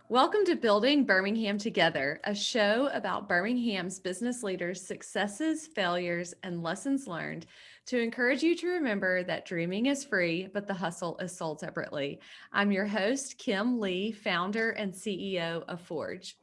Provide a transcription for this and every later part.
Welcome to Building Birmingham Together, a show about Birmingham's business leaders' successes, failures, and lessons learned to encourage you to remember that dreaming is free, but the hustle is sold separately. I'm your host, Kim Lee, founder and CEO of Forge.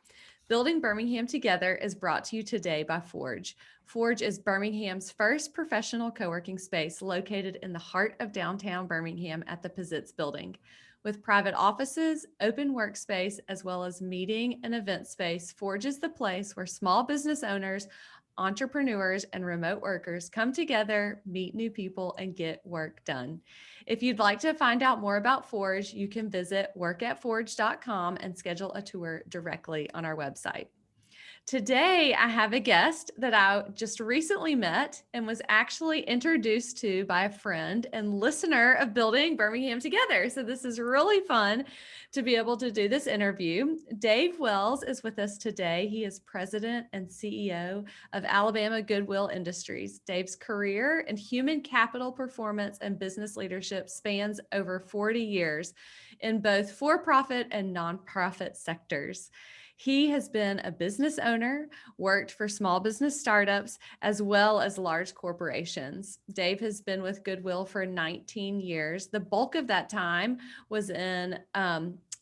Building Birmingham Together is brought to you today by Forge. Forge is Birmingham's first professional co-working space located in the heart of downtown Birmingham at the Pizitz Building. With private offices, open workspace, as well as meeting and event space, Forge is the place where small business owners, entrepreneurs, and remote workers come together, meet new people, and get work done. If you'd like to find out more about Forge, you can visit workatforge.com and schedule a tour directly on our website. Today, I have a guest that I just recently met and was actually introduced to by a friend and listener of Building Birmingham Together. So this is really fun to be able to do this interview. Dave Wells is with us today. He is president and CEO of Alabama Goodwill Industries. Dave's career in human capital performance and business leadership spans over 40 years in both for-profit and nonprofit sectors. He has been a business owner, worked for small business startups, as well as large corporations. Dave has been with Goodwill for 19 years. The bulk of that time was in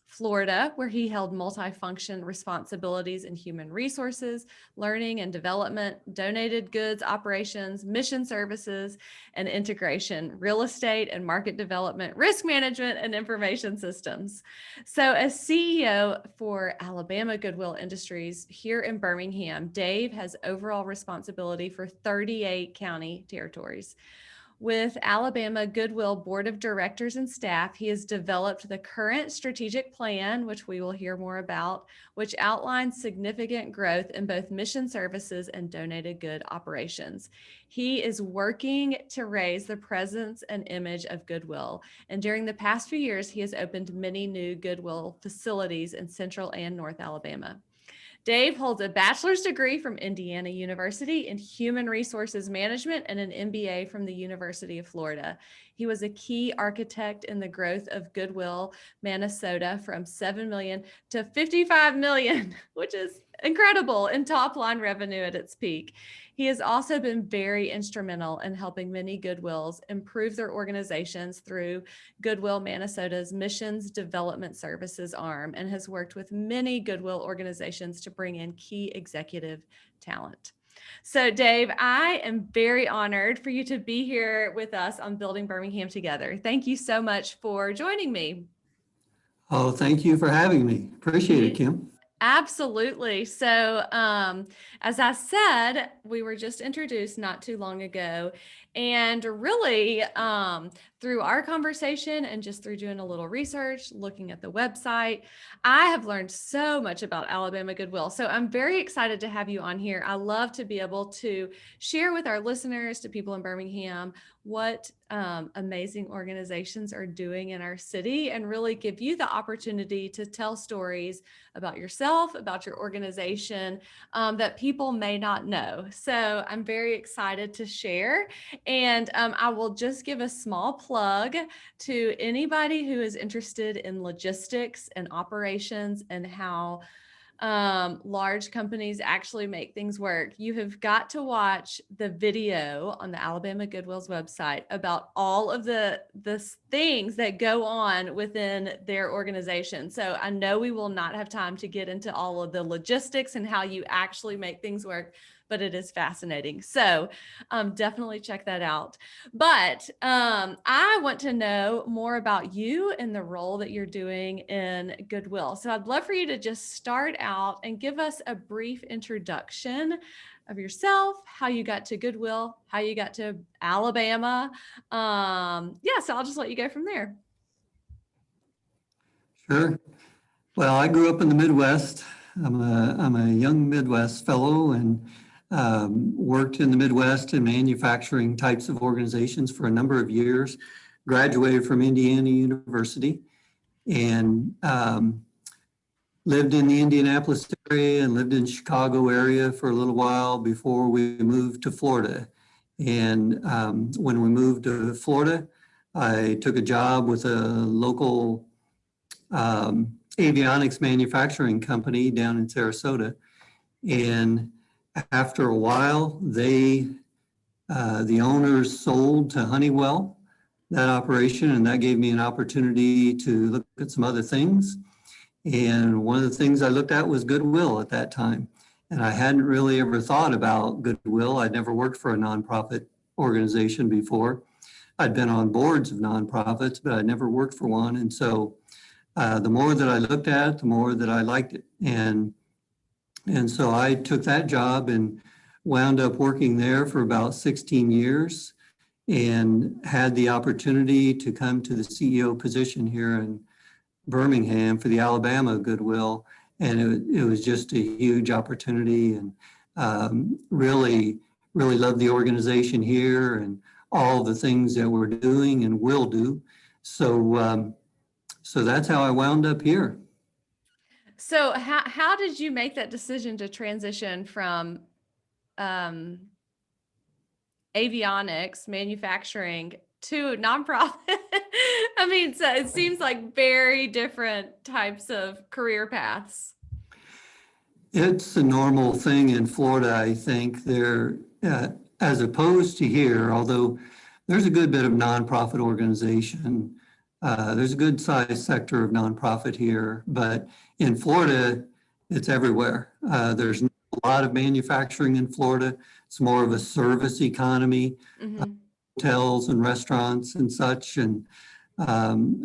Florida, where he held multifunction responsibilities in human resources, learning and development, donated goods operations, mission services, and integration, real estate and market development, risk management, and information systems. So as CEO for Alabama Goodwill Industries here in Birmingham, Dave has overall responsibility for 38 county territories. With Alabama Goodwill Board of Directors and staff, he has developed the current strategic plan, which we will hear more about, which outlines significant growth in both mission services and donated good operations. He is working to raise the presence and image of Goodwill. And during the past few years, he has opened many new Goodwill facilities in Central and North Alabama. Dave holds a bachelor's degree from Indiana University in Human Resources Management and an MBA from the University of Florida. He was a key architect in the growth of Goodwill, Minnesota from 7 million to 55 million, which is incredible in top line revenue at its peak. He has also been very instrumental in helping many Goodwills improve their organizations through Goodwill Minnesota's Missions Development Services arm and has worked with many Goodwill organizations to bring in key executive talent. So Dave, I am very honored for you to be here with us on Building Birmingham Together. Thank you so much for joining me. Oh, thank you for having me. Appreciate it, Kim. Absolutely. So, as I said, we were just introduced not too long ago, and really through our conversation and just through doing a little research, looking at the website, I have learned so much about Alabama Goodwill. So I'm very excited to have you on here. I love to be able to share with our listeners, to people in Birmingham, what amazing organizations are doing in our city and really give you the opportunity to tell stories about yourself, about your organization that people may not know. So I'm very excited to share. And I will just give a small plug to anybody who is interested in logistics and operations and how large companies actually make things work. You have got to watch the video on the Alabama Goodwill's website about all of the things that go on within their organization. So I know we will not have time to get into all of the logistics and how you actually make things work, but it is fascinating. So definitely check that out. But I want to know more about you and the role that you're doing in Goodwill. So I'd love for you to just start out and give us a brief introduction of yourself, how you got to Goodwill, how you got to Alabama. So I'll just let you go from there. Sure. Well, I grew up in the Midwest. I'm a young Midwest fellow and worked in the Midwest in manufacturing types of organizations for a number of years. Graduated from Indiana University and lived in the Indianapolis area and lived in Chicago area for a little while before we moved to Florida. And when we moved to Florida, I took a job with a local avionics manufacturing company down in Sarasota. And after a while, the owners sold to Honeywell that operation, and that gave me an opportunity to look at some other things. And one of the things I looked at was Goodwill at that time. And I hadn't really ever thought about Goodwill. I'd never worked for a nonprofit organization before. I'd been on boards of nonprofits, but I'd never worked for one. And so the more that I looked at it, the more that I liked it. And so I took that job and wound up working there for about 16 years and had the opportunity to come to the CEO position here in Birmingham for the Alabama Goodwill. And it was just a huge opportunity, and really loved the organization here and all the things that we're doing and will do. So that's how I wound up here. So how did you make that decision to transition from avionics manufacturing to nonprofit? I mean, so it seems like very different types of career paths. It's a normal thing in Florida, I think. There, as opposed to here, although there's a good bit of nonprofit organization, there's a good sized sector of nonprofit here, but in Florida, it's everywhere. There's a lot of manufacturing in Florida. It's more of a service economy, hotels and restaurants and such. And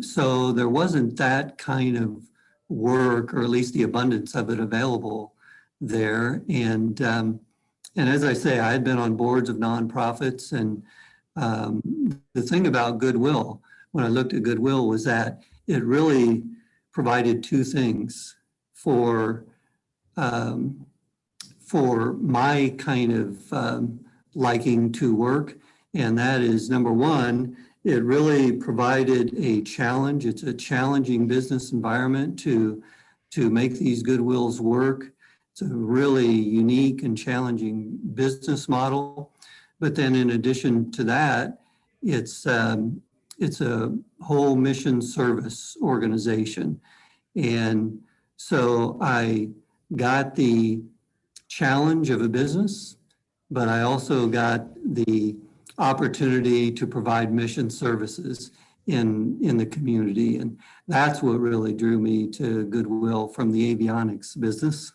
so there wasn't that kind of work, or at least the abundance of it available there. And as I say, I had been on boards of nonprofits, and the thing about Goodwill, when I looked at Goodwill, was that it really provided two things for my kind of liking to work. And that is, number one, it really provided a challenge. It's a challenging business environment to make these Goodwills work. It's a really unique and challenging business model. But then in addition to that, it's a whole mission service organization. And so I got the challenge of a business, but I also got the opportunity to provide mission services in the community. And that's what really drew me to Goodwill from the avionics business.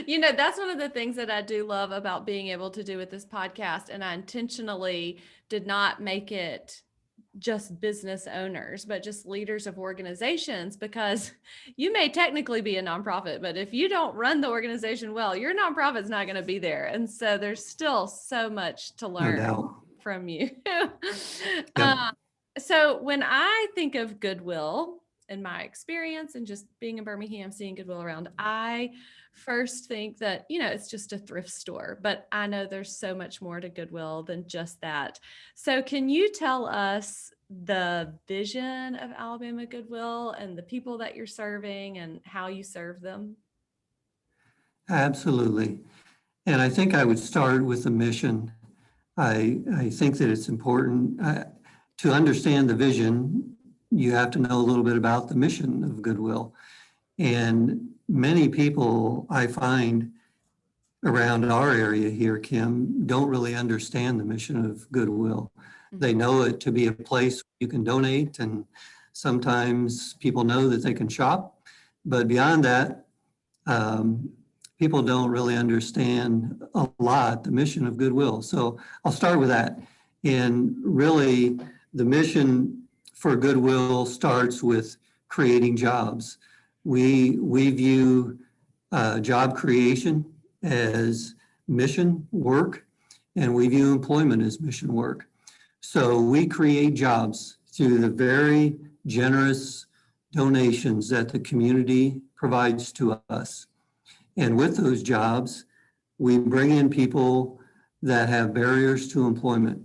You know, that's one of the things that I do love about being able to do with this podcast. And I intentionally did not make it just business owners, but just leaders of organizations, because you may technically be a nonprofit, but if you don't run the organization well, your nonprofit's not going to be there. And so there's still so much to learn from you. So when I think of Goodwill, in my experience and just being in Birmingham, seeing Goodwill around, I first think that, you know, it's just a thrift store, but I know there's so much more to Goodwill than just that. So can you tell us the vision of Alabama Goodwill and the people that you're serving and how you serve them? Absolutely. And I think I would start with the mission. I think that it's important to understand the vision. You have to know a little bit about the mission of Goodwill. And many people, I find, around our area here, Kim, don't really understand the mission of Goodwill. They know it to be a place you can donate, and sometimes people know that they can shop. But beyond that, people don't really understand a lot the mission of Goodwill. So I'll start with that. And really, the mission for Goodwill starts with creating jobs. We view job creation as mission work, and we view employment as mission work. So we create jobs through the very generous donations that the community provides to us. And with those jobs, we bring in people that have barriers to employment.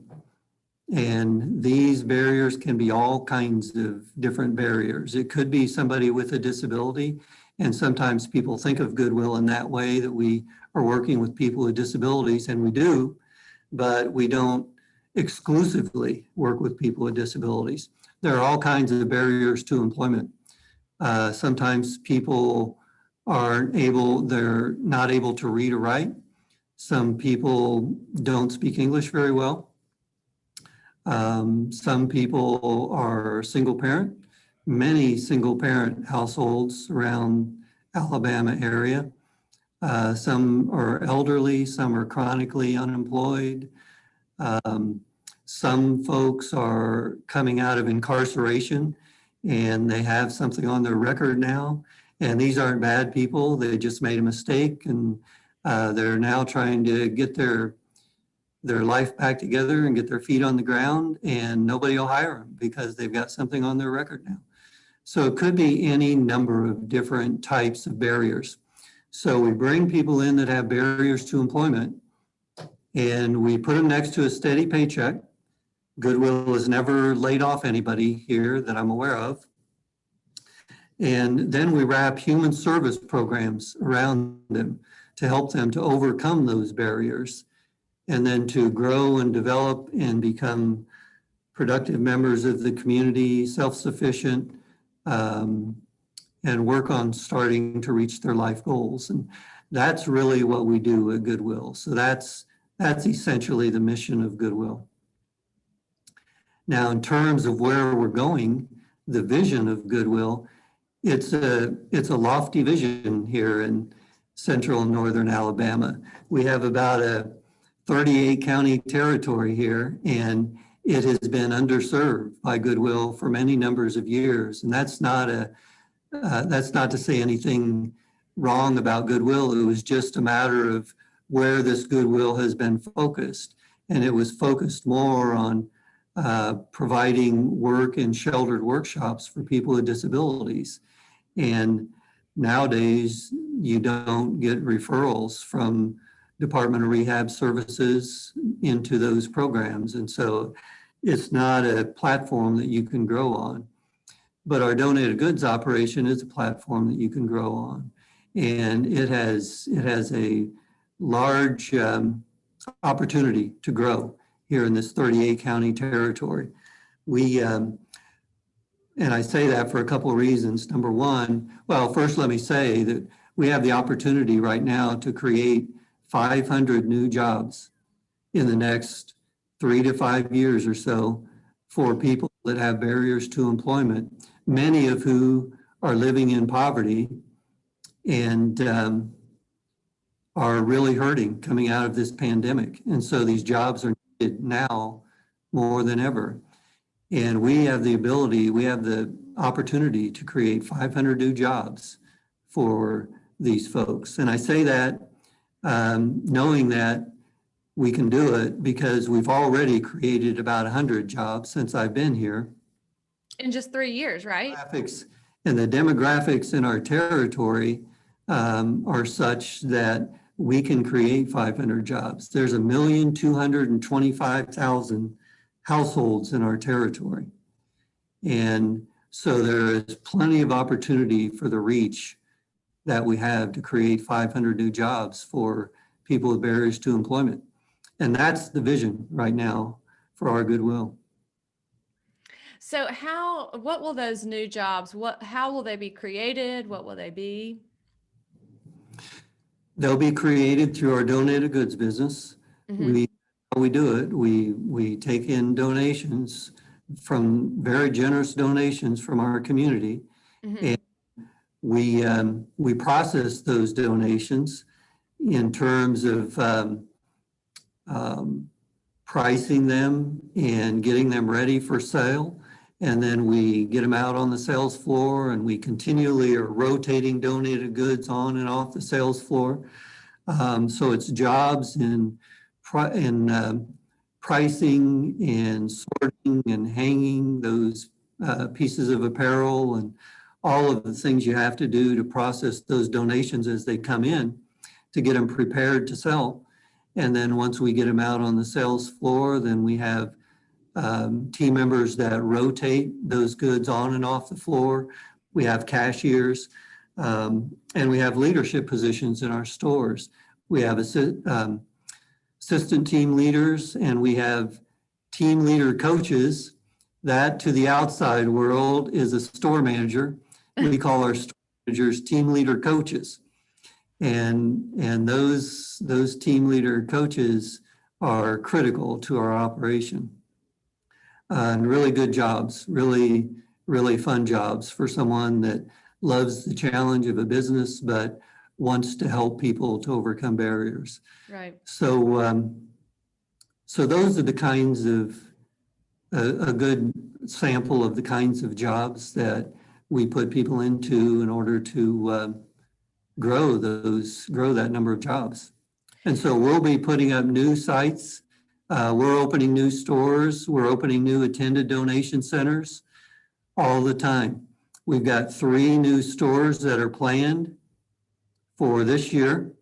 And these barriers can be all kinds of different barriers. It could be somebody with a disability. And sometimes people think of Goodwill in that way, that we are working with people with disabilities, and we do, but we don't exclusively work with people with disabilities. There are all kinds of barriers to employment. Sometimes people they're not able to read or write. Some people don't speak English very well. Some people are single parent. Many single parent households around Alabama area. Some are elderly, some are chronically unemployed. Some folks are coming out of incarceration and they have something on their record now. And these aren't bad people. They just made a mistake and they're now trying to get their life back together and get their feet on the ground, and nobody will hire them because they've got something on their record now. So it could be any number of different types of barriers. So we bring people in that have barriers to employment and we put them next to a steady paycheck. Goodwill has never laid off anybody here that I'm aware of. And then we wrap human service programs around them to help them to overcome those barriers and then to grow and develop and become productive members of the community, self-sufficient, and work on starting to reach their life goals. And that's really what we do at Goodwill. So that's essentially the mission of Goodwill. Now, in terms of where we're going, the vision of Goodwill, it's a lofty vision here in central and northern Alabama. We have about a 38 county territory here, and it has been underserved by Goodwill for many numbers of years. And that's not to say anything wrong about Goodwill. It was just a matter of where this Goodwill has been focused. And it was focused more on providing work in sheltered workshops for people with disabilities. And nowadays, you don't get referrals from Department of Rehab Services into those programs. And so it's not a platform that you can grow on. But our donated goods operation is a platform that you can grow on. And it has a large opportunity to grow here in this 38 county territory. And I say that for a couple of reasons. Number one, well, first let me say that we have the opportunity right now to create 500 new jobs in the next 3 to 5 years or so for people that have barriers to employment, many of who are living in poverty and are really hurting coming out of this pandemic. And so these jobs are needed now more than ever. And we have the opportunity to create 500 new jobs for these folks. And I say that knowing that we can do it because we've already created about 100 jobs since I've been here. In just 3 years, right? And the demographics in our territory are such that we can create 500 jobs. There's 1,225,000 households in our territory. And so there is plenty of opportunity for the reach that we have to create 500 new jobs for people with barriers to employment. And that's the vision right now for our Goodwill. So what will those new jobs, how will they be created? What will they be? They'll be created through our donated goods business. Mm-hmm. We do it. We take in donations from very generous donations from our community. Mm-hmm. And we process those donations in terms of pricing them and getting them ready for sale. And then we get them out on the sales floor, and we continually are rotating donated goods on and off the sales floor. So it's jobs in pricing and sorting and hanging those pieces of apparel and all of the things you have to do to process those donations as they come in to get them prepared to sell. And then once we get them out on the sales floor, then we have team members that rotate those goods on and off the floor. We have cashiers, and we have leadership positions in our stores. We have assistant team leaders, and we have team leader coaches. That to the outside world is a store manager, we call our store managers team leader coaches. And those team leader coaches are critical to our operation. And really good jobs, really, really fun jobs for someone that loves the challenge of a business, but wants to help people to overcome barriers. Right. So those are the kinds of, a good sample of the kinds of jobs that we put people into in order to grow that number of jobs. And so we'll be putting up new sites. We're opening new stores. We're opening new attended donation centers all the time. We've got 3 new stores that are planned for this year.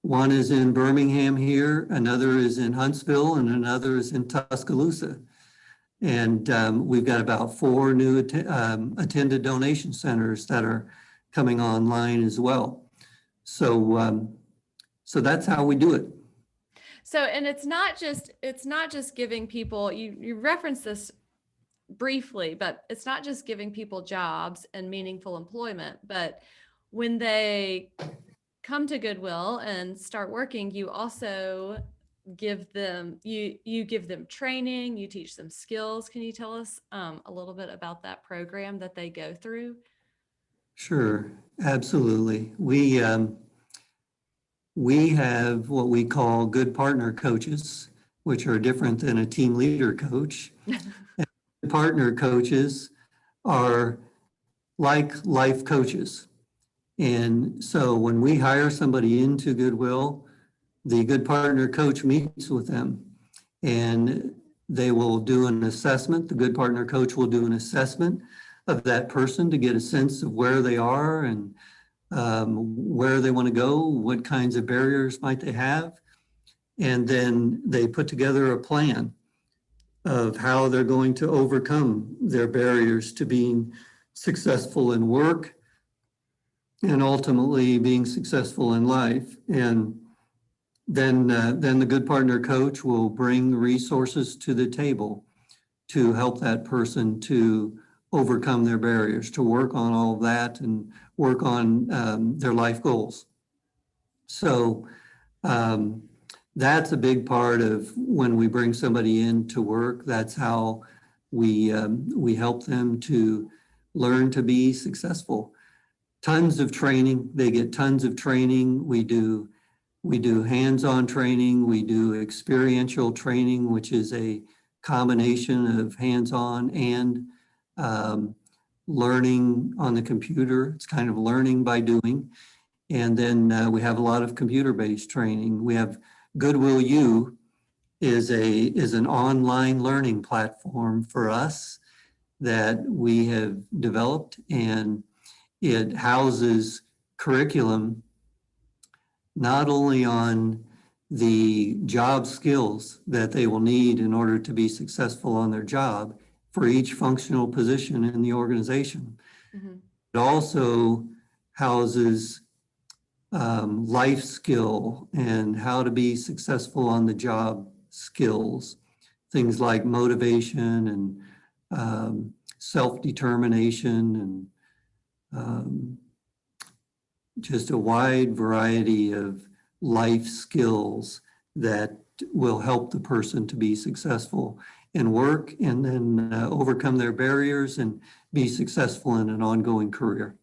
One is in Birmingham here, another is in Huntsville, and another is in Tuscaloosa. And we've got about 4 new attended donation centers that are coming online as well. So that's how we do it. So, and it's not just giving people, you referenced this briefly, but it's not just giving people jobs and meaningful employment, but when they come to Goodwill and start working, you also give them, you give them training, you teach them skills. Can you tell us a little bit about that program that they go through? Sure, absolutely. We have what we call good partner coaches, which are different than a team leader coach. Partner coaches are like life coaches. And so when we hire somebody into Goodwill, the good partner coach meets with them and they will do an assessment. The good partner coach will do an assessment of that person to get a sense of where they are and where they want to go, what kinds of barriers might they have. And then they put together a plan of how they're going to overcome their barriers to being successful in work and ultimately being successful in life. And then the good partner coach will bring resources to the table to help that person to overcome their barriers, to work on all of that and work on their life goals. So that's a big part of when we bring somebody in to work. That's how we help them to learn to be successful. Tons of training. They get tons of training. We do hands-on training. We do experiential training, which is a combination of hands-on and learning on the computer. It's kind of learning by doing. And then we have a lot of computer-based training. We have Goodwill U is an online learning platform for us that we have developed, and it houses curriculum not only on the job skills that they will need in order to be successful on their job for each functional position in the organization. Mm-hmm. It also houses life skill and how to be successful on the job skills, things like motivation and self-determination and just a wide variety of life skills that will help the person to be successful in work and then overcome their barriers and be successful in an ongoing career.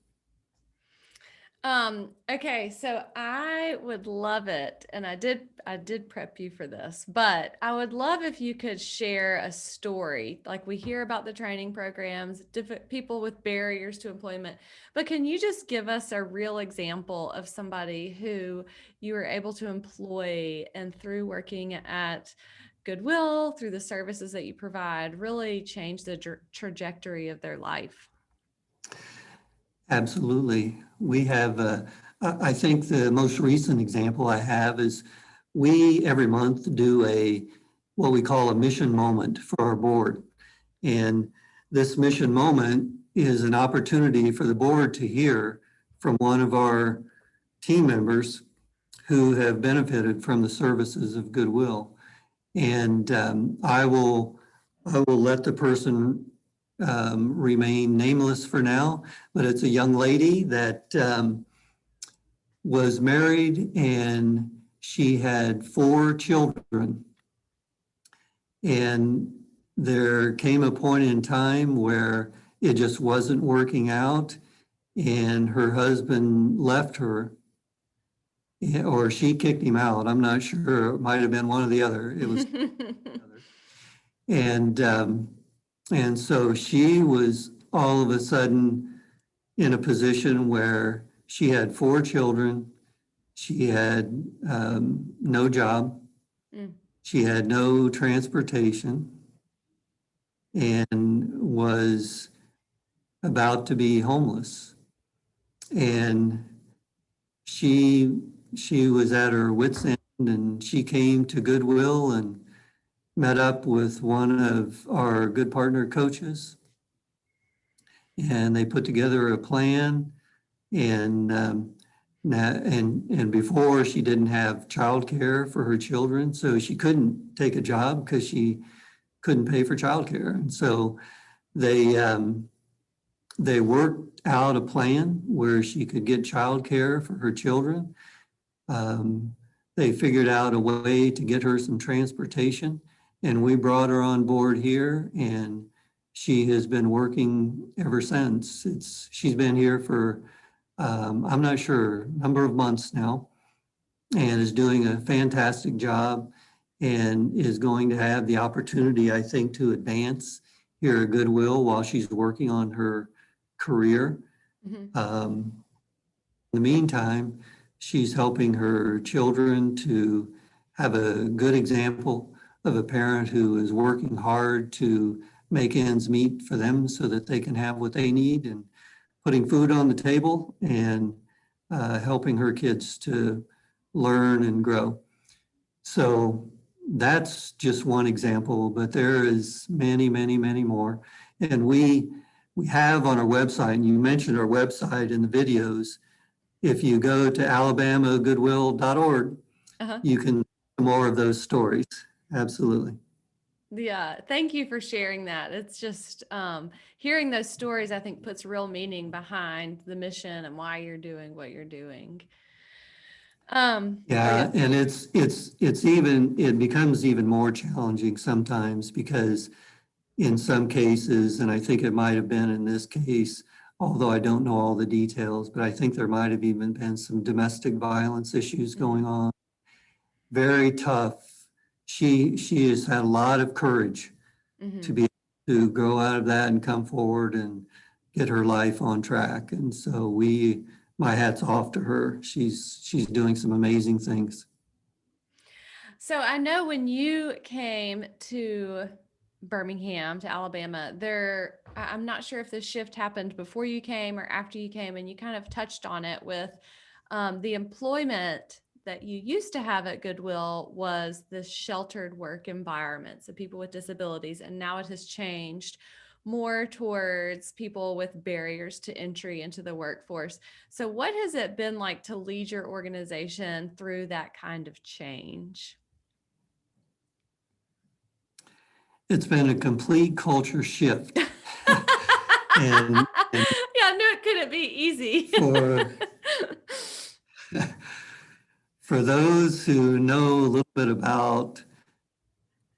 Okay, so I would love it, and I did prep you for this, but I would love if you could share a story. Like, we hear about the training programs, different people with barriers to employment, but can you just give us a real example of somebody who you were able to employ and through working at Goodwill, through the services that you provide, really change the trajectory of their life? Absolutely. We have, I think the most recent example I have is we every month do what we call a mission moment for our board. And this mission moment is an opportunity for the board to hear from one of our team members who have benefited from the services of Goodwill. And I will let the person remain nameless for now, but it's a young lady that was married and she had 4 children. And there came a point in time where it just wasn't working out, and her husband left her, or she kicked him out. I'm not sure. It might have been one or the other. It was, and so she was all of a sudden in a position where she had 4 children. She had no job. Mm. She had no transportation and was about to be homeless. And she was at her wit's end, and she came to Goodwill and met up with one of our good partner coaches. And they put together a plan, and before she didn't have childcare for her children, so she couldn't take a job because she couldn't pay for childcare. And so they worked out a plan where she could get childcare for her children. They figured out a way to get her some transportation, and we brought her on board here, and she has been working ever since. She's been here for, I'm not sure, number of months now, and is doing a fantastic job and is going to have the opportunity, I think, to advance here at Goodwill while she's working on her career. Mhm. In the meantime, she's helping her children to have a good example of a parent who is working hard to make ends meet for them so that they can have what they need, and putting food on the table, and helping her kids to learn and grow. So that's just one example, but there is many, many, many more. And we have on our website, and you mentioned our website in the videos, if you go to alabamagoodwill.org, Uh-huh. you can see more of those stories. Absolutely. Yeah, thank you for sharing that. It's just hearing those stories, I think, puts real meaning behind the mission and why you're doing what you're doing. Oh Yeah, yeah. and it becomes even more challenging sometimes because in some cases, and I think it might have been in this case, although I don't know all the details, but I think there might have even been some domestic violence issues going on. Very tough. She has had a lot of courage to Mm-hmm. be able to grow out of that and come forward and get her life on track. And so my hat's off to her. She's doing some amazing things. So I know when you came to Birmingham, to Alabama, I'm not sure if this shift happened before you came or after you came, and you kind of touched on it with the employment that you used to have at Goodwill was this sheltered work environment, so people with disabilities, and now it has changed more towards people with barriers to entry into the workforce. So what has it been like to lead your organization through that kind of change? It's been a complete culture shift. And Yeah, I knew it couldn't be easy. for for those who know a little bit about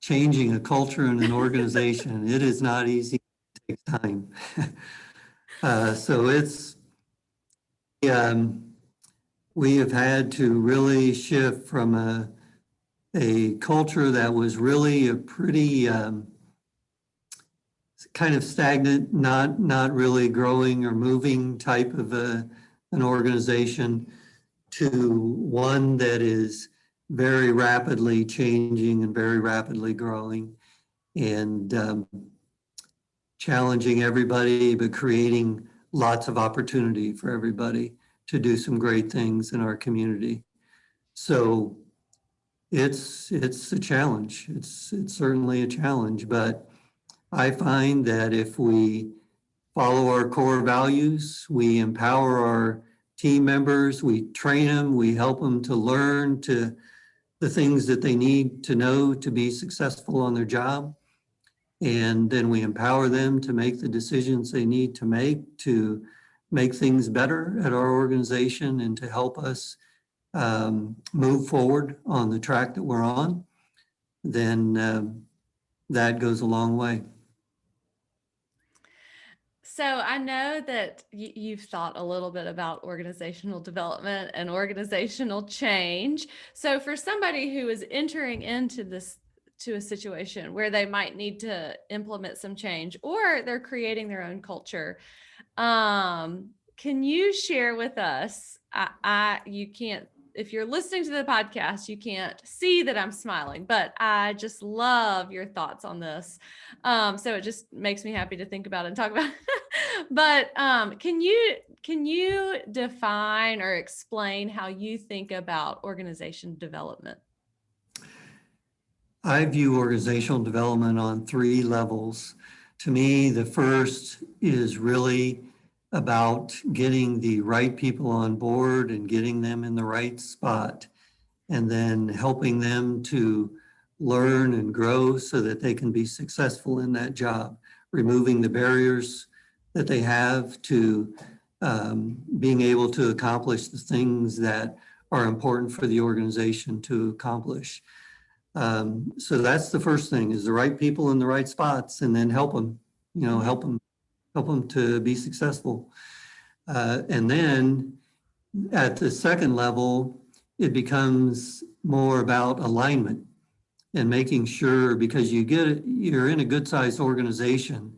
changing a culture in an organization, it is not easy. It takes time. So um, we have had to really shift from a culture that was really a pretty kind of stagnant, not really growing or moving type of an organization, to one that is very rapidly changing and very rapidly growing, and challenging everybody, but creating lots of opportunity for everybody to do some great things in our community. So it's a challenge. It's certainly a challenge, but I find that if we follow our core values, we empower our team members, we train them, we help them to learn the things that they need to know to be successful on their job, And then we empower them to make the decisions they need to make things better at our organization and to help us move forward on the track that we're on, then that goes a long way. So I know that you've thought a little bit about organizational development and organizational change. So for somebody who is entering into a situation where they might need to implement some change or they're creating their own culture, can you share with us? You can't, if you're listening to the podcast, you can't see that I'm smiling, but I just love your thoughts on this. So it just makes me happy to think about it and talk about it. But can you define or explain how you think about organization development? I view organizational development on 3 levels. To me, the first is really about getting the right people on board and getting them in the right spot, and then helping them to learn and grow so that they can be successful in that job, removing the barriers that they have to being able to accomplish the things that are important for the organization to accomplish. So that's the first thing, is the right people in the right spots, and then help them, help them to be successful. And then at the second level, it becomes more about alignment and making sure, because you're in a good sized organization,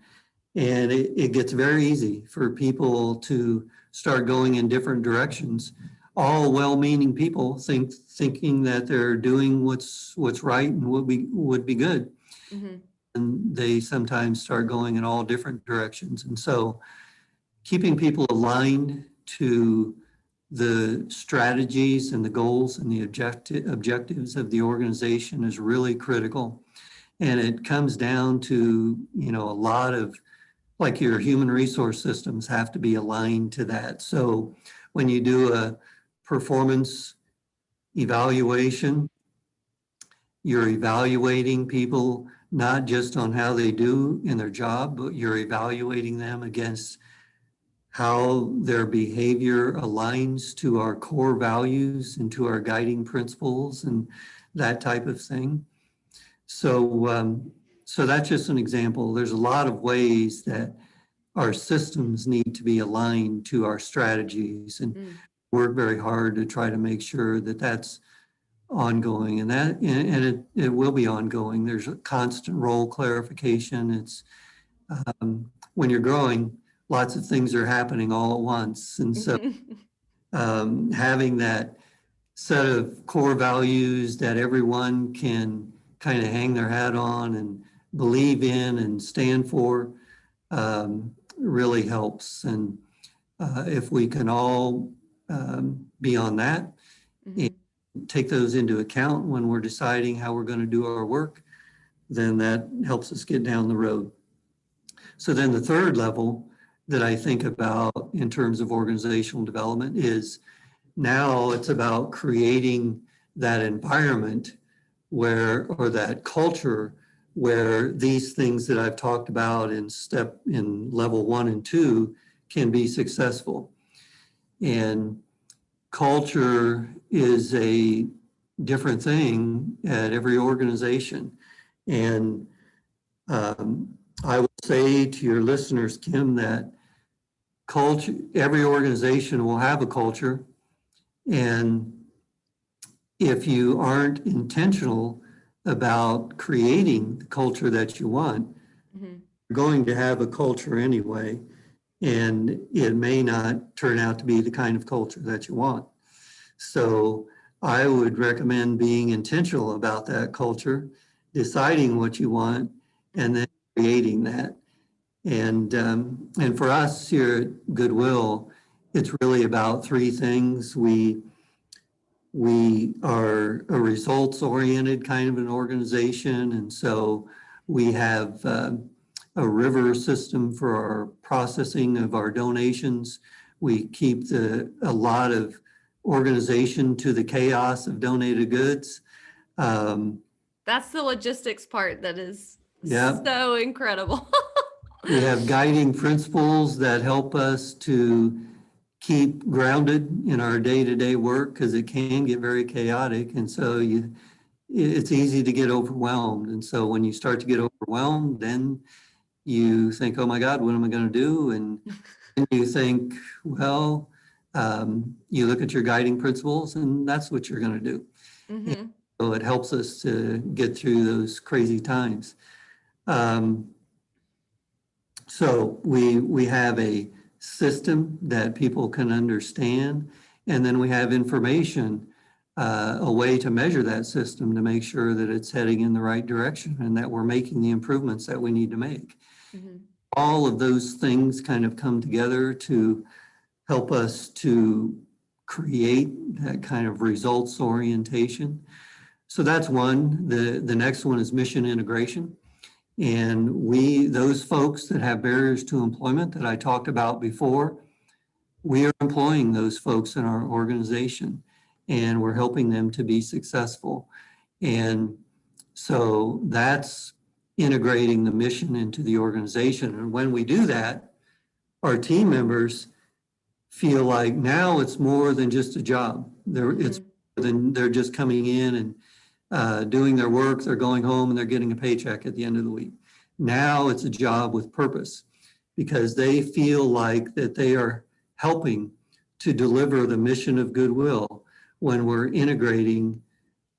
and it gets very easy for people to start going in different directions. All well-meaning people thinking that they're doing what's right and would be good. Mm-hmm. And they sometimes start going in all different directions. And so keeping people aligned to the strategies and the goals and the objectives of the organization is really critical. And it comes down to, a lot of, like, your human resource systems have to be aligned to that. So when you do a performance evaluation, you're evaluating people not just on how they do in their job, but you're evaluating them against how their behavior aligns to our core values and to our guiding principles and that type of thing. So, so that's just an example. There's a lot of ways that our systems need to be aligned to our strategies, and work very hard to try to make sure that that's ongoing, and it will be ongoing. There's a constant role clarification. It's when you're growing, lots of things are happening all at once, and so having that set of core values that everyone can kind of hang their hat on and believe in and stand for really helps. And if we can all be on that and take those into account when we're deciding how we're going to do our work, then that helps us get down the road. So then the third level that I think about in terms of organizational development is, now it's about creating that environment or that culture where these things that I've talked about in level 1 and 2 can be successful. And culture is a different thing at every organization. And I would say to your listeners, Kim, that culture, every organization will have a culture. And if you aren't intentional about creating the culture that you want, you're going to have a culture anyway, and it may not turn out to be the kind of culture that you want. So I would recommend being intentional about that culture, deciding what you want, and then creating that. And for us here at Goodwill, it's really about 3 things. We are a results-oriented kind of an organization, and so we have a river system for our processing of our donations. We keep a lot of organization to the chaos of donated goods. That's the logistics part that is Yeah. So incredible. We have guiding principles that help us to keep grounded in our day-to-day work because it can get very chaotic. And so it's easy to get overwhelmed. And so when you start to get overwhelmed, then you think, oh my God, what am I going to do? And then you think, well, you look at your guiding principles and that's what you're going to do. And Hmm. so it helps us to get through those crazy times. Um, So we have a system that people can understand, and then we have information, a way to measure that system to make sure that it's heading in the right direction and that we're making the improvements that we need to make. Hmm. All of those things kind of come together to help us to create that kind of results orientation. So that's one. The next one is mission integration. And those folks that have barriers to employment that I talked about before, we are employing those folks in our organization and we're helping them to be successful. And so that's integrating the mission into the organization. And when we do that, our team members feel like now it's more than just a job. It's Hmm. more than they're just coming in and doing their work, they're going home and they're getting a paycheck at the end of the week. Now it's a job with purpose because they feel like that they are helping to deliver the mission of Goodwill when we're integrating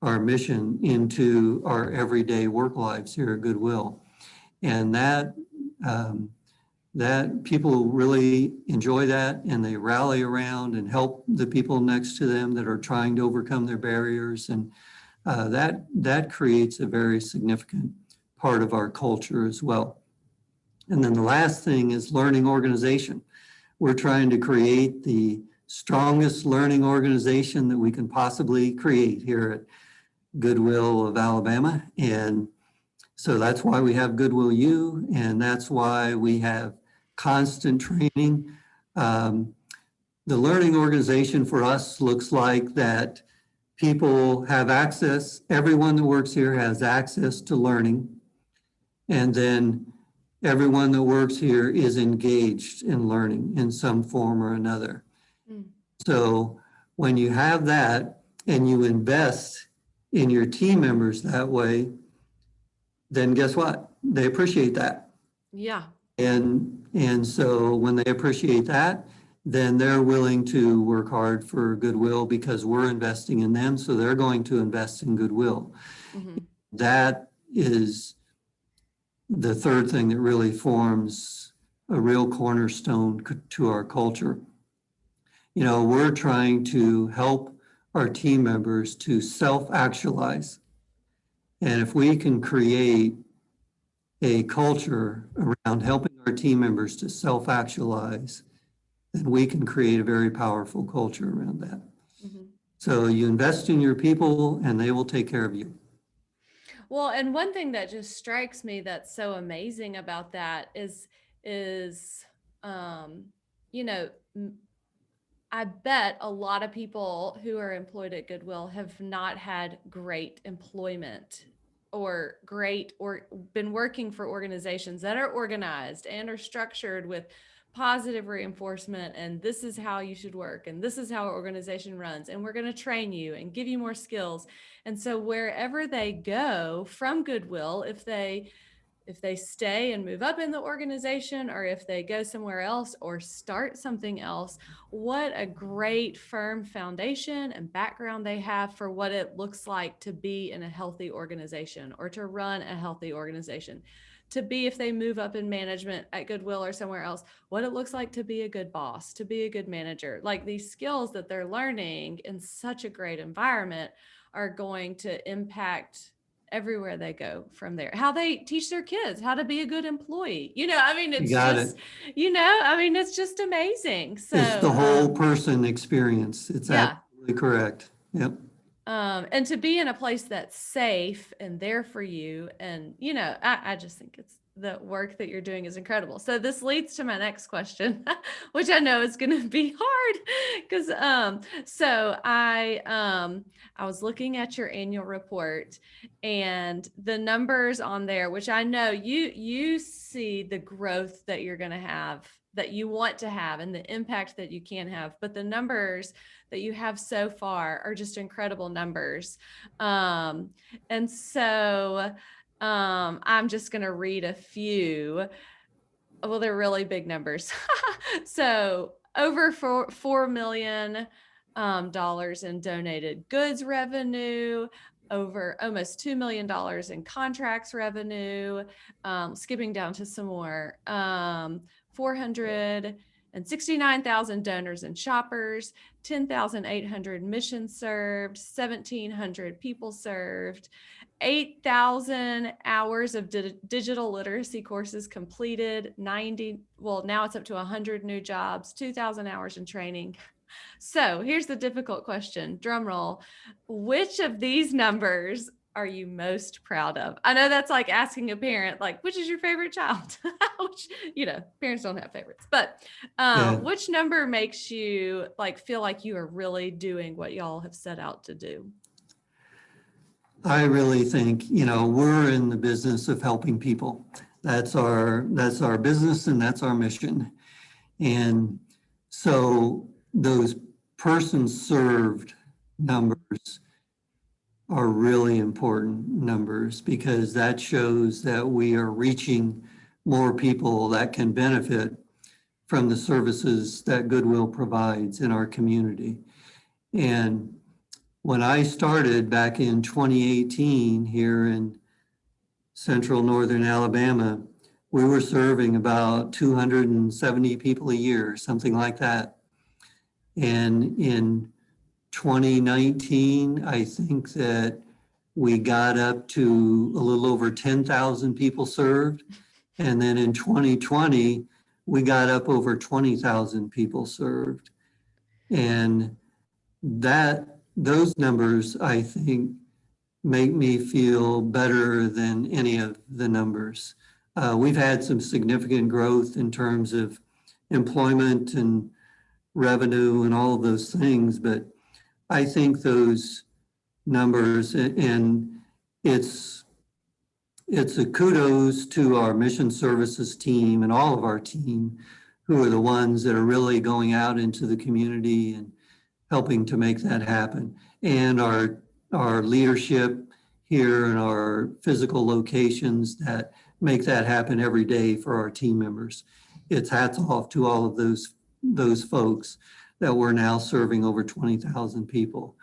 our mission into our everyday work lives here at Goodwill. And um, that people really enjoy that and they rally around and help the people next to them that are trying to overcome their barriers. And that creates a very significant part of our culture as well. And then the last thing is learning organization. We're trying to create the strongest learning organization that we can possibly create here at Goodwill of Alabama. And so that's why we have Goodwill U, and that's why we have constant training. Um, the learning organization for us looks like that people have access, everyone that works here has access to learning. And then everyone that works here is engaged in learning in some form or another. So when you have that and you invest in your team members that way, then guess what? They appreciate that. Yeah. And so when they appreciate that, then they're willing to work hard for Goodwill because we're investing in them. So they're going to invest in Goodwill. Hmm. That is the third thing that really forms a real cornerstone to our culture. You know, we're trying to help our team members to self-actualize. And if we can create a culture around helping our team members to self-actualize, then we can create a very powerful culture around that. Hmm. So you invest in your people and they will take care of you. Well, and one thing that just strikes me that's so amazing about that is um, you know, I bet a lot of people who are employed at Goodwill have not had great employment or been working for organizations that are organized and are structured with positive reinforcement, and this is how you should work and this is how our organization runs and we're going to train you and give you more skills. And so wherever they go from Goodwill, if they stay and move up in the organization or if they go somewhere else or start something else, what a great firm foundation and background they have for what it looks like to be in a healthy organization or to run a healthy organization. To be, if they move up in management at Goodwill or somewhere else, what it looks like to be a good boss, to be a good manager. Like these skills that they're learning in such a great environment are going to impact everywhere they go from there. How they teach their kids how to be a good employee. I mean, You it's got just, it. I mean, it's just amazing. It's the So, whole person experience. It's yeah. absolutely correct. Yep. And to be in a place that's safe and there for you. And, I just think it's the work that you're doing is incredible. So this leads to my next question, which I know is going to be hard because I was looking at your annual report and the numbers on there, which I know you see the growth that you're going to have, that you want to have, and the impact that you can have, but the numbers that you have so far are just incredible numbers. And so I'm just going to read a few. Well, they're really big numbers. So over $4 million dollars in donated goods revenue, over almost $2 million in contracts revenue, skipping down to some more, 469,000 donors and shoppers, 10,800 missions served, 1,700 people served, 8,000 hours of digital literacy courses completed, 90, well, now it's up to 100 new jobs, 2,000 hours in training. So here's the difficult question, drum roll. Which of these numbers are you most proud of? I know that's like asking a parent, like, which is your favorite child? Which, parents don't have favorites, but which number makes you like feel like you are really doing what y'all have set out to do? I really think, we're in the business of helping people. That's our business and that's our mission. And so those persons served numbers are really important numbers because that shows that we are reaching more people that can benefit from the services that Goodwill provides in our community. And when I started back in 2018 here in central northern Alabama, we were serving about 270 people a year, something like that. And in 2019, I think that we got up to a little over 10,000 people served. And then in 2020, we got up over 20,000 people served. And those numbers, I think, make me feel better than any of the numbers. We've had some significant growth in terms of employment and revenue and all of those things, but I think those numbers, and it's a kudos to our mission services team and all of our team, who are the ones that are really going out into the community and helping to make that happen. And our leadership here in our physical locations that make that happen every day for our team members. It's hats off to all of those folks that we're now serving over 20,000 people.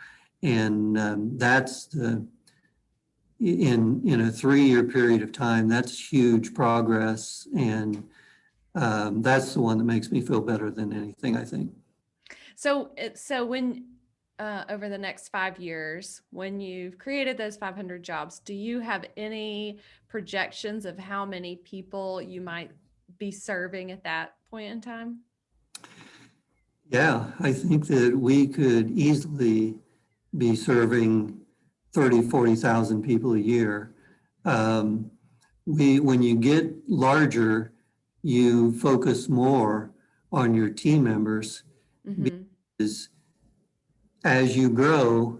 And that's in a 3-year period of time, that's huge progress. And that's the one that makes me feel better than anything, I think. So when over the next 5 years, when you've created those 500 jobs, do you have any projections of how many people you might be serving at that point in time? Yeah, I think that we could easily be serving 30, 40,000 people a year. When you get larger, you focus more on your team members because as you grow,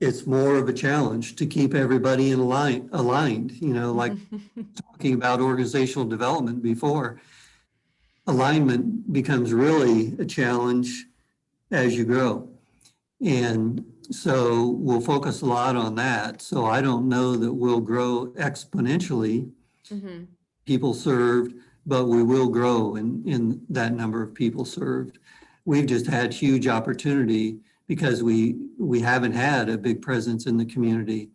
it's more of a challenge to keep everybody aligned, like talking about organizational development before. Alignment becomes really a challenge as you grow. And so we'll focus a lot on that. So I don't know that we'll grow exponentially, people served, but we will grow in that number of people served. We've just had huge opportunity because we haven't had a big presence in the community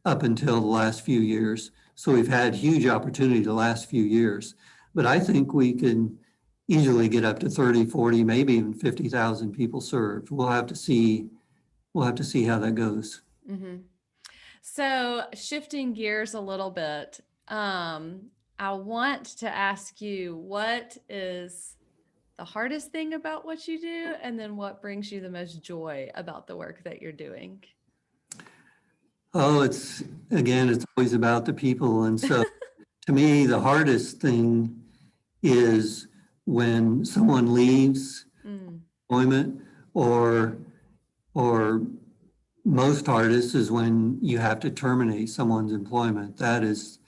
up until the last few years. So we've had huge opportunity the last few years. But I think we can easily get up to 30, 40, maybe even 50,000 people served. We'll have to see how that goes. So shifting gears a little bit, I want to ask you, what is the hardest thing about what you do? And then what brings you the most joy about the work that you're doing? Oh, it's always about the people. And so to me, the hardest thing is when someone leaves Mm, employment, or, or most hardest is when you have to terminate someone's employment. That is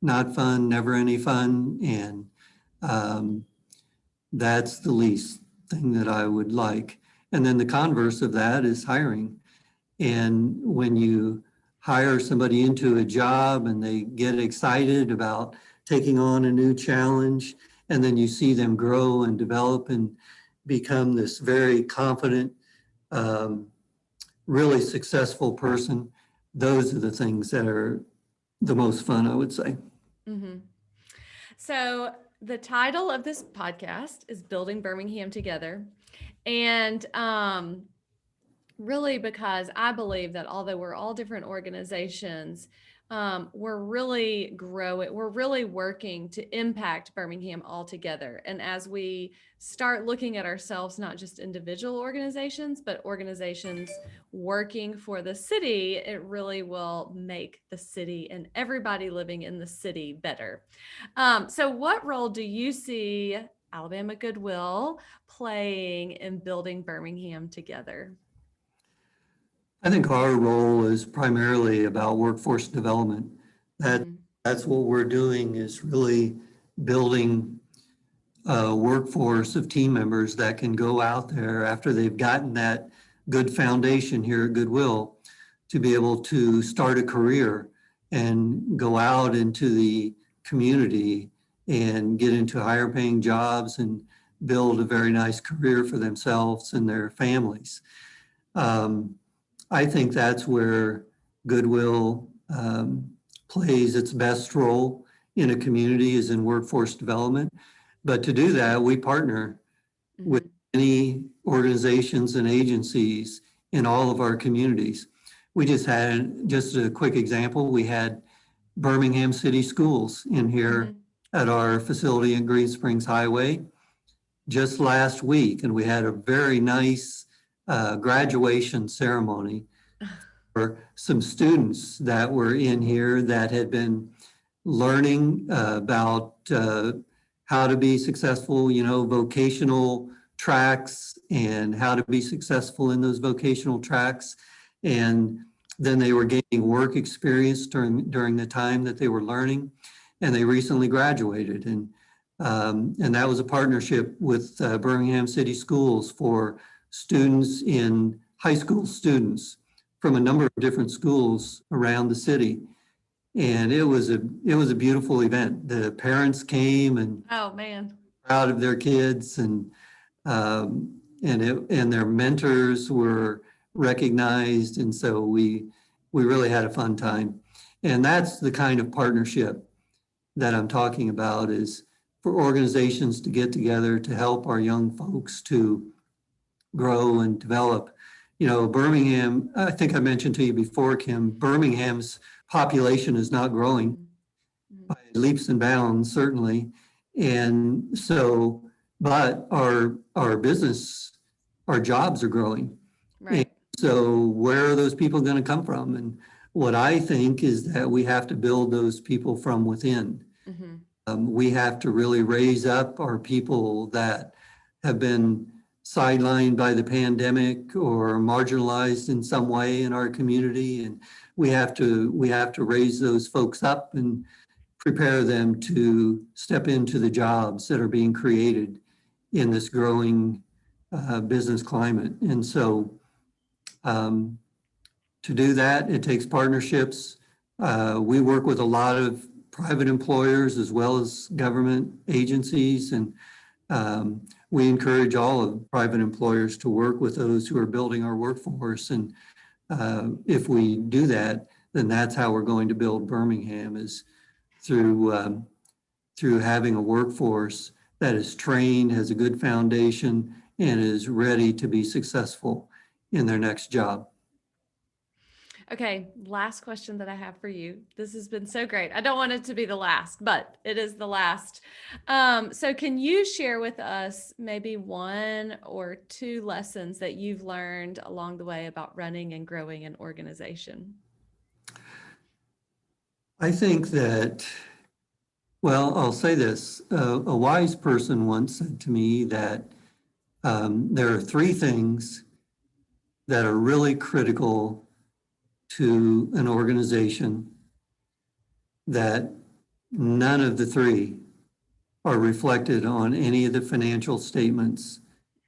not fun, never any fun. And um, that's the least thing that I would like. And then the converse of that is hiring. And when you hire somebody into a job and they get excited about taking on a new challenge, and then you see them grow and develop and become this very confident, um, really successful person, those are the things that are the most fun, I would say. hmm So, the title of this podcast is Building Birmingham Together. And really, because I believe that although we're all different organizations, we're really growing, we're really working to impact Birmingham altogether. And as we start looking at ourselves, not just individual organizations, but organizations working for the city, it really will make the city and everybody living in the city better. So, what role do you see Alabama Goodwill playing in building Birmingham together? I think our role is primarily about workforce development. That, Mm-hmm. that's what we're doing, is really building a workforce of team members that can go out there after they've gotten that good foundation here at Goodwill to be able to start a career and go out into the community and get into higher paying jobs and build a very nice career for themselves and their families. Um, I think that's where Goodwill plays its best role in a community, is in workforce development. But to do that, we partner with Mm-hmm. many organizations and agencies in all of our communities. We just had, just a quick example, we had Birmingham City Schools in here Mm-hmm. at our facility in Green Springs Highway just last week, and we had a very nice graduation ceremony for some students that were in here that had been learning about how to be successful, vocational tracks and how to be successful in those vocational tracks. And then they were gaining work experience during the time that they were learning, and they recently graduated. And that was a partnership with Birmingham City Schools for students in high school students from a number of different schools around the city. And it was a beautiful event. The parents came and Oh man. proud of their kids, and their mentors were recognized. And so we really had a fun time. And that's the kind of partnership that I'm talking about, is for organizations to get together to help our young folks to grow and develop. Birmingham, I think I mentioned to you before, Kim, Birmingham's population is not growing Mm-hmm. by leaps and bounds, certainly. And so, but our business, our jobs are growing. And Right. so where are those people going to come from? And what I think is that we have to build those people from within. Mm-hmm. We have to really raise up our people that have been sidelined by the pandemic or marginalized in some way in our community. And we have to raise those folks up and prepare them to step into the jobs that are being created in this growing business climate. And so um, to do that, it takes partnerships. We work with a lot of private employers as well as government agencies, and we encourage all of private employers to work with those who are building our workforce. And if we do that, then that's how we're going to build Birmingham, is through having a workforce that is trained, has a good foundation, and is ready to be successful in their next job. Okay, last question that I have for you. This has been so great. I don't want it to be the last, but it is the last. So, can you share with us maybe one or two lessons that you've learned along the way about running and growing an organization? I think that, well, I'll say this, a wise person once said to me that there are three things that are really critical to an organization that none of the three are reflected on any of the financial statements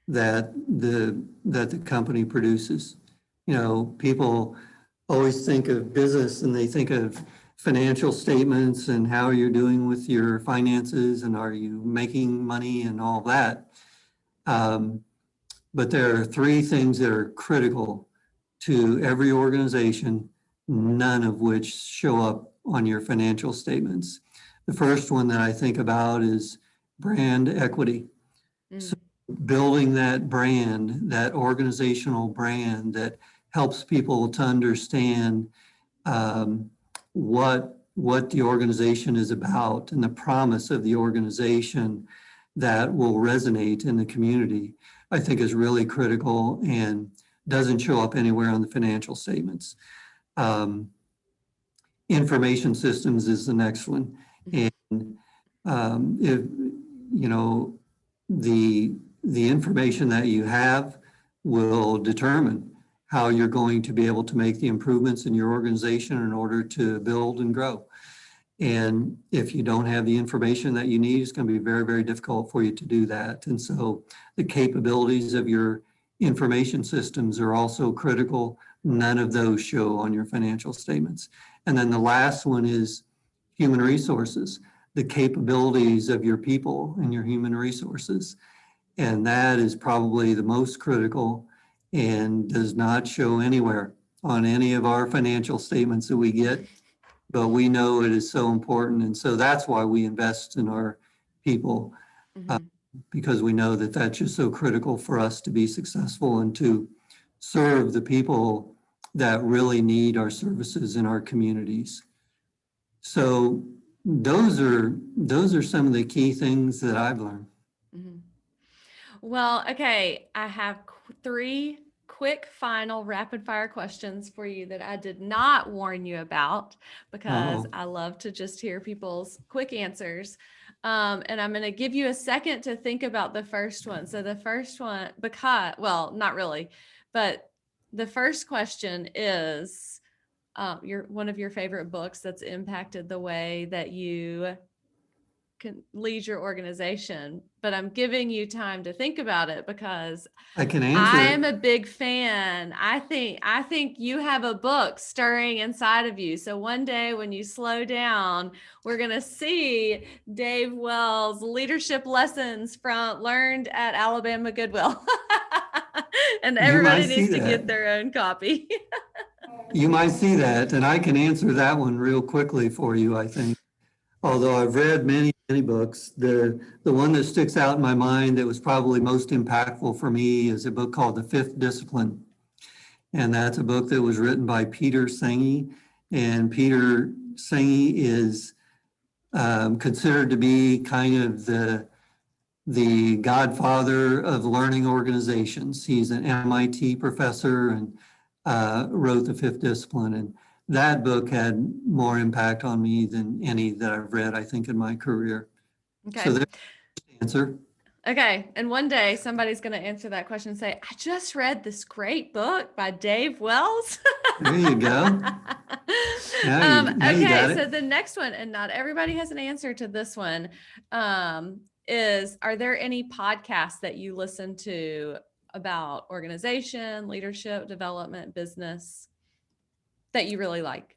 that the company produces. You know, people always think of business and they think of financial statements and how you're doing with your finances and are you making money and all that. But there are three things that are critical to every organization, none of which show up on your financial statements. The first one that I think about is brand equity. So building that brand, that organizational brand that helps people to understand what the organization is about and the promise of the organization that will resonate in the community, I think is really critical and doesn't show up anywhere on the financial statements. Information systems is the next one. And if, you know, the information that you have will determine how you're going to be able to make the improvements in your organization in order to build and grow. And if you don't have the information that you need, it's going to be very, very difficult for you to do that. And so the capabilities of your information systems are also critical. None of those show on your financial statements. And then the last one is human resources, the capabilities of your people and your human resources. And that is probably the most critical and does not show anywhere on any of our financial statements that we get. But we know it is so important. And so that's why we invest in our people, because we know that that's just so critical for us to be successful and to serve the people that really need our services in our communities. So those are some of the key things that I've learned. Well, okay, I have three quick final rapid fire questions for you that I did not warn you about because I love to just hear people's quick answers. And I'm going to give you a second to think about the first one. So the first one, well, not really, but the first question is one of your favorite books that's impacted the way that you can lead your organization, but I'm giving you time to think about it because I can answer. I am a big fan. I think you have a book stirring inside of you. So one day when you slow down, we're going to see Dave Wells' leadership lessons learned at Alabama Goodwill. And everybody needs to get their own copy. You might see that, and I can answer that one real quickly for you, I think. Although I've read many, many books, the one that sticks out in my mind that was probably most impactful for me is a book called The Fifth Discipline. And that's a book that was written by Peter Senge. And Peter Senge is considered to be kind of the godfather of learning organizations. He's an MIT professor and wrote The Fifth Discipline. And that book had more impact on me than any that I've read, I think, in my career. Okay. So there's the answer. Okay. And one day somebody's going to answer that question and say, I just read this great book by Dave Wells. There you go. Okay. So the next one, and not everybody has an answer to this one, is, are there any podcasts that you listen to about organization, leadership, development, business that you really like?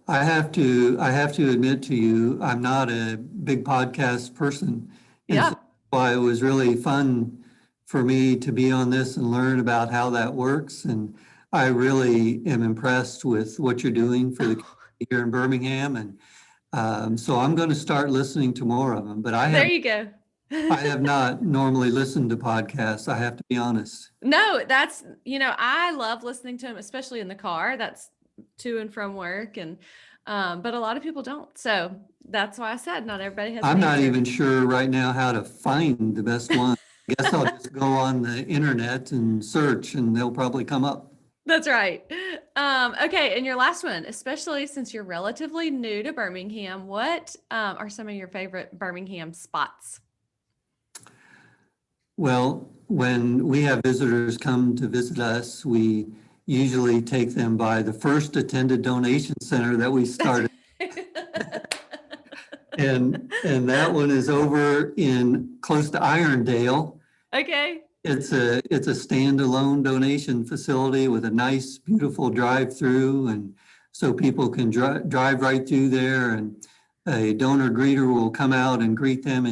I have to admit to you, I'm not a big podcast person. And so that's why it was really fun for me to be on this and learn about how that works. And I really am impressed with what you're doing for the community here in Birmingham. And so I'm going to start listening to more of them. But there you go. I have not normally listened to podcasts. I have to be honest. No, that's, I love listening to them, especially in the car. That's to and from work. And, but a lot of people don't. So that's why I said not everybody has. I'm not even sure right now how to find the best one. I guess I'll just go on the internet and search and they'll probably come up. That's right. Okay, and your last one, especially since you're relatively new to Birmingham, what are some of your favorite Birmingham spots? Well, when we have visitors come to visit us, we usually take them by the first attended donation center that we That's started. right. And that one is over in close to Irondale. Okay. It's a standalone donation facility with a nice, beautiful drive-through, and so people can drive right through there, and a donor greeter will come out and greet them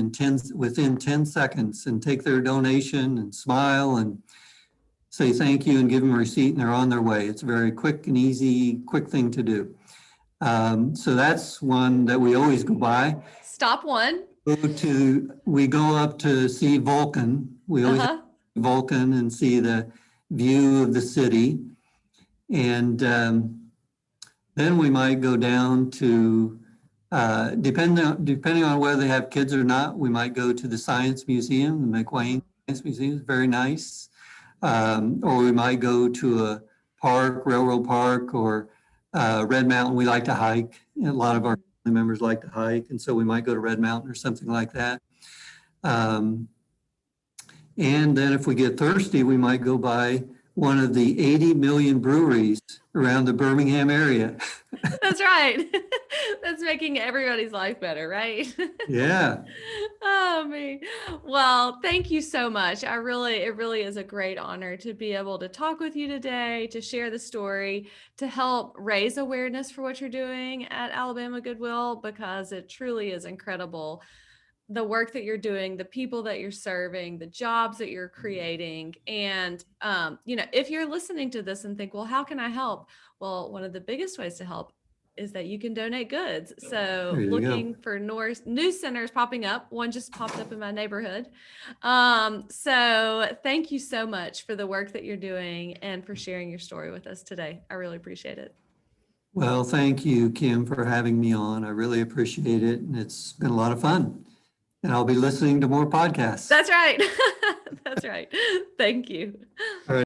within 10 seconds and take their donation and smile and say thank you and give them a receipt, and they're on their way. It's a very quick and easy, quick thing to do. So that's one that we always go by. Stop one. We go up to see Vulcan. We always Uh-huh. Vulcan and see the view of the city. And then we might go down to, depending on whether they have kids or not, we might go to the Science Museum, the McWane Science Museum is very nice. Or we might go to a park, Railroad Park, or Red Mountain. We like to hike. A lot of our family members like to hike, and so we might go to Red Mountain or something like that. And then if we get thirsty, we might go by one of the 80 million breweries around the Birmingham area. That's right. That's making everybody's life better, right? Yeah. Oh, me. Well, thank you so much. It really is a great honor to be able to talk with you today, to share the story, to help raise awareness for what you're doing at Alabama Goodwill, because it truly is incredible. The work that you're doing, the people that you're serving, the jobs that you're creating. And, if you're listening to this and think, well, how can I help? Well, one of the biggest ways to help is that you can donate goods. So There you looking go. for new centers popping up. One just popped up in my neighborhood. So thank you so much for the work that you're doing and for sharing your story with us today. I really appreciate it. Well, thank you, Kim, for having me on. I really appreciate it, and it's been a lot of fun. And I'll be listening to more podcasts. That's right. That's right. Thank you. All right.